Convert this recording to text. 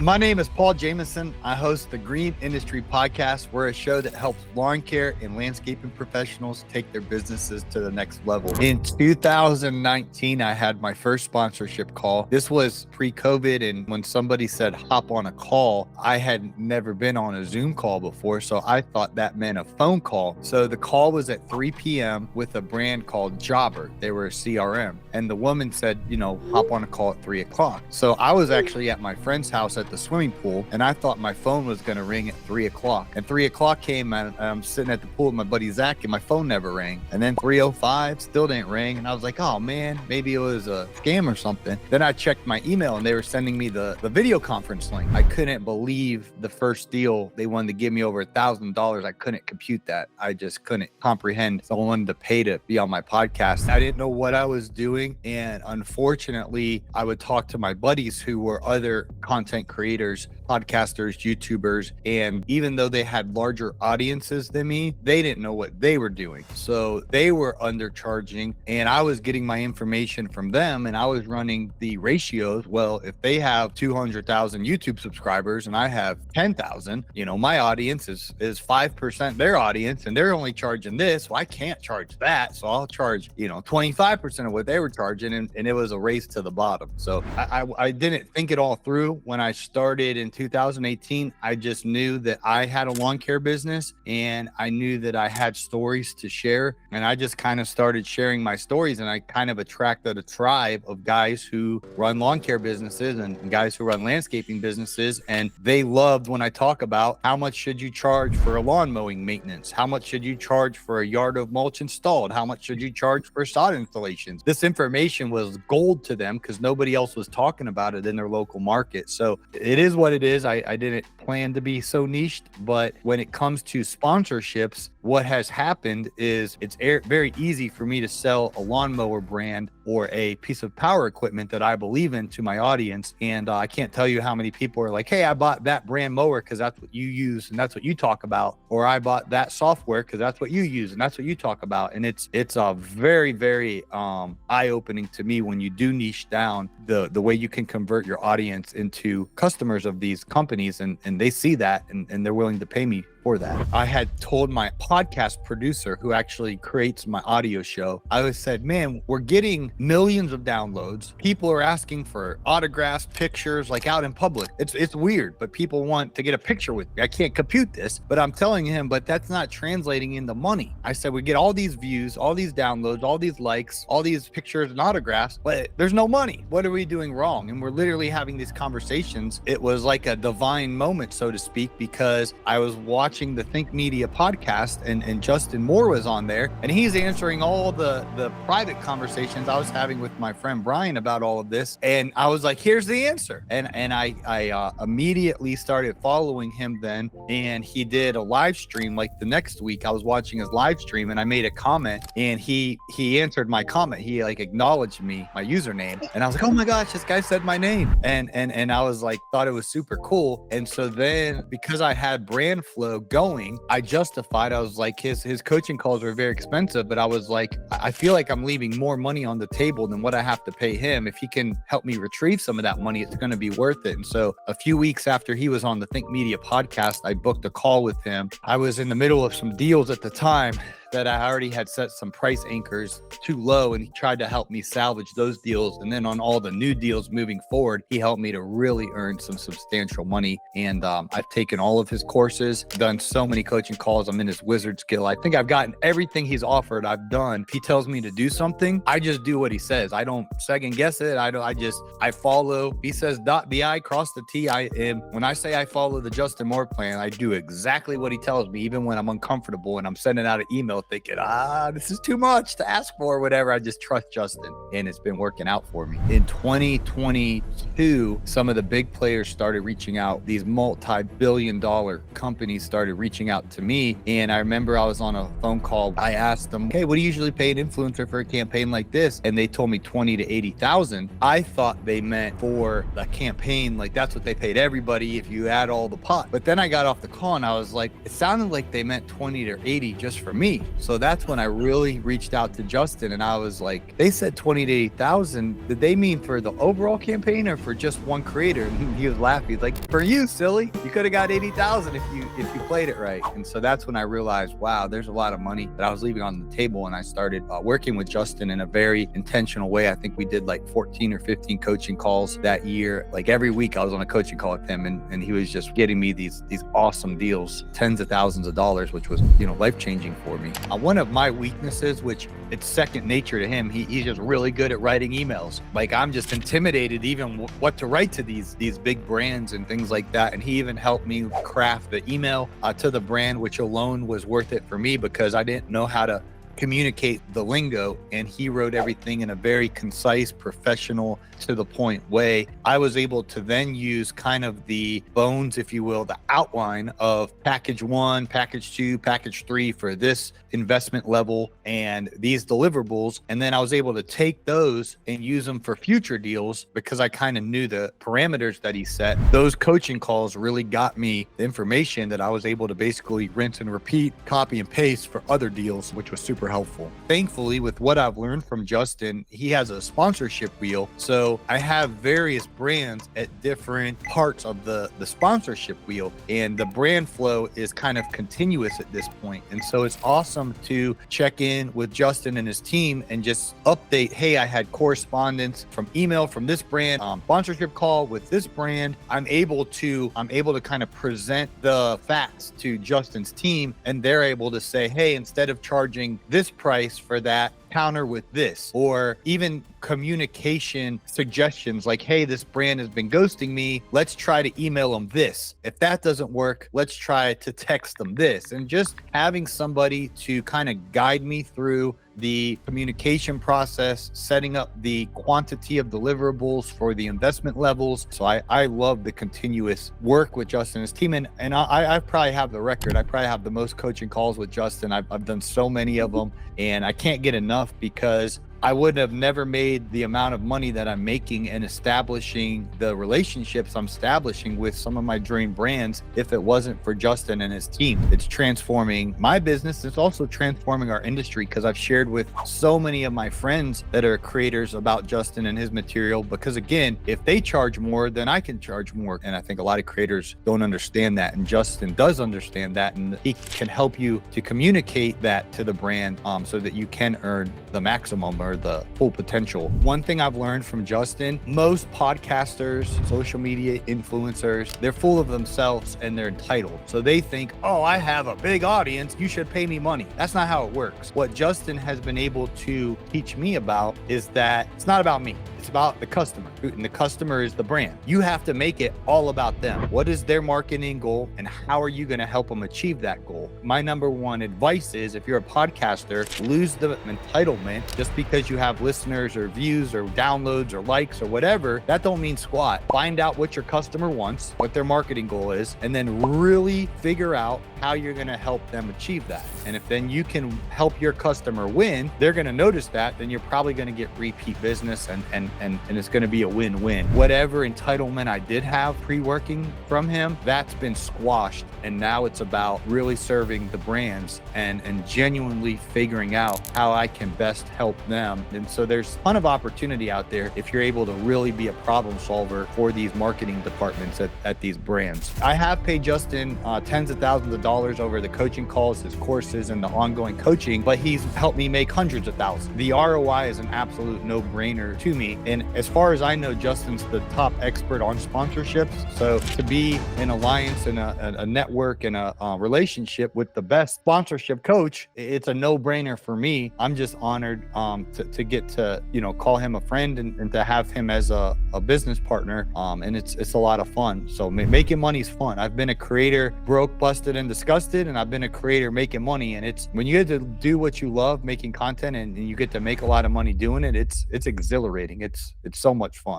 My name is Paul Jamison. I host the Green Industry Podcast. We're a show that helps lawn care and landscaping professionals take their businesses to the next level. In 2019, I had my first sponsorship call. This was pre-COVID, and when somebody said hop on a call, I had never been on a Zoom call before, so I thought that meant a phone call. So the call was at 3 p.m. with a brand called Jobber. They were a CRM, and the woman said, hop on a call at 3 o'clock. So I was actually at my friend's house at the swimming pool, and I thought my phone was going to ring at 3 o'clock. And 3 o'clock came, and I'm sitting at the pool with my buddy Zach, and my phone never rang. And then 3:05 still didn't ring, and I was like, oh man, maybe it was a scam or something. Then I checked my email, and they were sending me the video conference link. I couldn't believe the first deal. They wanted to give me over $1,000. I couldn't compute that. I just couldn't comprehend someone wanted to pay to be on my podcast. I didn't know what I was doing, and unfortunately, I would talk to my buddies who were other content creators, podcasters, YouTubers, and even though they had larger audiences than me, they didn't know what they were doing. So they were undercharging, and I was getting my information from them, and I was running the ratios. Well, if they have 200,000 YouTube subscribers and I have 10,000, my audience is 5% their audience, and they're only charging this. Well, I can't charge that, so I'll charge 25% of what they were charging, and it was a race to the bottom. So I didn't think it all through. When I started in 2018, I just knew that I had a lawn care business, and I knew that I had stories to share, and I just kind of started sharing my stories, and I kind of attracted a tribe of guys who run lawn care businesses and guys who run landscaping businesses, and they loved when I talk about how much should you charge for a lawn mowing maintenance, how much should you charge for a yard of mulch installed, how much should you charge for sod installations. This information was gold to them because nobody else was talking about it in their local market. So it is what it is. I didn't plan to be so niched, but when it comes to sponsorships, what has happened is it's very easy for me to sell a lawnmower brand or a piece of power equipment that I believe in to my audience. And I can't tell you how many people are like, hey, I bought that brand mower because that's what you use and that's what you talk about. Or I bought that software because that's what you use and that's what you talk about. And it's a very, very eye-opening to me when you do niche down the way you can convert your audience into customers of these companies, and they see that and they're willing to pay me for that. I had told my podcast producer who actually creates my audio show, I said, man, we're getting millions of downloads. People are asking for autographs, pictures, like out in public. It's weird, but people want to get a picture with me. I can't compute this, but I'm telling him, but that's not translating into money. I said, we get all these views, all these downloads, all these likes, all these pictures and autographs, but there's no money. What are we doing wrong? And we're literally having these conversations. It was like a divine moment, so to speak, because I was watching the Think Media podcast, and Justin Moore was on there, and he's answering all the private conversations I was having with my friend Brian about all of this. And I was like, here's the answer. And I immediately started following him then, and he did a live stream like the next week. I was watching his live stream, and I made a comment, and he answered my comment. He like acknowledged me, my username, and I was like, oh my gosh, this guy said my name. And I was like, thought it was super cool. And so then, because I had brand flow going, I justified, I was like, his coaching calls were very expensive, but I was like, I feel like I'm leaving more money on the table than what I have to pay him. If he can help me retrieve some of that money, it's going to be worth it. And so a few weeks after he was on the Think Media podcast, I booked a call with him. I was in the middle of some deals at the time that I already had set some price anchors too low, and he tried to help me salvage those deals. And then on all the new deals moving forward, he helped me to really earn some substantial money. And I've taken all of his courses, done so many coaching calls. I'm in his wizard skill. I think I've gotten everything he's offered. I've done. If he tells me to do something, I just do what he says. I don't second guess it. I follow. He says .bi, cross the T. When I say I follow the Justin Moore plan, I do exactly what he tells me, even when I'm uncomfortable and I'm sending out an email thinking, this is too much to ask for, whatever. I just trust Justin, and it's been working out for me. In 2022, some of the big players started reaching out. These multi-billion-dollar companies started reaching out to me, and I remember I was on a phone call. I asked them, hey, what do you usually pay an influencer for a campaign like this? And they told me 20 to 80,000. I thought they meant for the campaign, like that's what they paid everybody if you add all the pot. But then I got off the call, and I was like, it sounded like they meant 20 to 80 just for me. So that's when I really reached out to Justin, and I was like, they said 20 to 80,000. Did they mean for the overall campaign or for just one creator? And he was laughing. He's like, for you, silly, you could have got 80,000 if you played it right. And so that's when I realized, wow, there's a lot of money that I was leaving on the table. And I started working with Justin in a very intentional way. I think we did like 14 or 15 coaching calls that year. Like every week I was on a coaching call with him, and he was just getting me these awesome deals, tens of thousands of dollars, which was, life-changing for me. One of my weaknesses, which it's second nature to him, he's just really good at writing emails. Like I'm just intimidated even what to write to these big brands and things like that. And he even helped me craft the email to the brand, which alone was worth it for me because I didn't know how to communicate the lingo, and he wrote everything in a very concise, professional, to the point way. I was able to then use kind of the bones, if you will, the outline of package 1, package 2, package 3 for this investment level and these deliverables. And then I was able to take those and use them for future deals because I kind of knew the parameters that he set. Those coaching calls really got me the information that I was able to basically rinse and repeat, copy and paste for other deals, which was super helpful. Thankfully, with what I've learned from Justin, he has a sponsorship wheel. So I have various brands at different parts of the sponsorship wheel, and the brand flow is kind of continuous at this point. And so it's awesome to check in with Justin and his team and just update, hey, I had correspondence from email from this brand, sponsorship call with this brand. I'm able to kind of present the facts to Justin's team, and they're able to say, hey, instead of charging this price for that, counter with this, or even communication suggestions like, hey, this brand has been ghosting me. Let's try to email them this. If that doesn't work, let's try to text them this. And just having somebody to kind of guide me through the communication process, setting up the quantity of deliverables for the investment levels. So I love the continuous work with Justin and his team. And I probably have the record. I probably have the most coaching calls with Justin. I've done so many of them, and I can't get enough because I would have never made the amount of money that I'm making and establishing the relationships I'm establishing with some of my dream brands if it wasn't for Justin and his team. It's transforming my business. It's also transforming our industry because I've shared with so many of my friends that are creators about Justin and his material, because again, if they charge more, then I can charge more. And I think a lot of creators don't understand that. And Justin does understand that. And he can help you to communicate that to the brand so that you can earn the maximum or the full potential. One thing I've learned from Justin, most podcasters, social media influencers, they're full of themselves and they're entitled. So they think, oh, I have a big audience, you should pay me money. That's not how it works. What Justin has been able to teach me about is that it's not about me. It's about the customer, and the customer is the brand. You have to make it all about them. What is their marketing goal, and how are you going to help them achieve that goal? My number one advice is, if you're a podcaster, lose the entitlement just because you have listeners or views or downloads or likes or whatever. That don't mean squat. Find out what your customer wants, what their marketing goal is, and then really figure out how you're going to help them achieve that. And if then you can help your customer win, they're going to notice that, then you're probably going to get repeat business and it's going to be a win-win. Whatever entitlement I did have pre-working from him, that's been squashed. And now it's about really serving the brands and genuinely figuring out how I can best help them. And so there's a ton of opportunity out there if you're able to really be a problem solver for these marketing departments at these brands. I have paid Justin tens of thousands of dollars over the coaching calls, his courses, and the ongoing coaching, but he's helped me make hundreds of thousands. The ROI is an absolute no-brainer to me. And as far as I know, Justin's the top expert on sponsorships. So to be in alliance and a network and a relationship with the best sponsorship coach, it's a no-brainer for me. I'm just honored to get to call him a friend and to have him as a business partner. And it's a lot of fun. So making money is fun. I've been a creator broke, busted, and disgusted, and I've been a creator making money. And it's when you get to do what you love, making content, and you get to make a lot of money doing it, it's exhilarating. It's so much fun.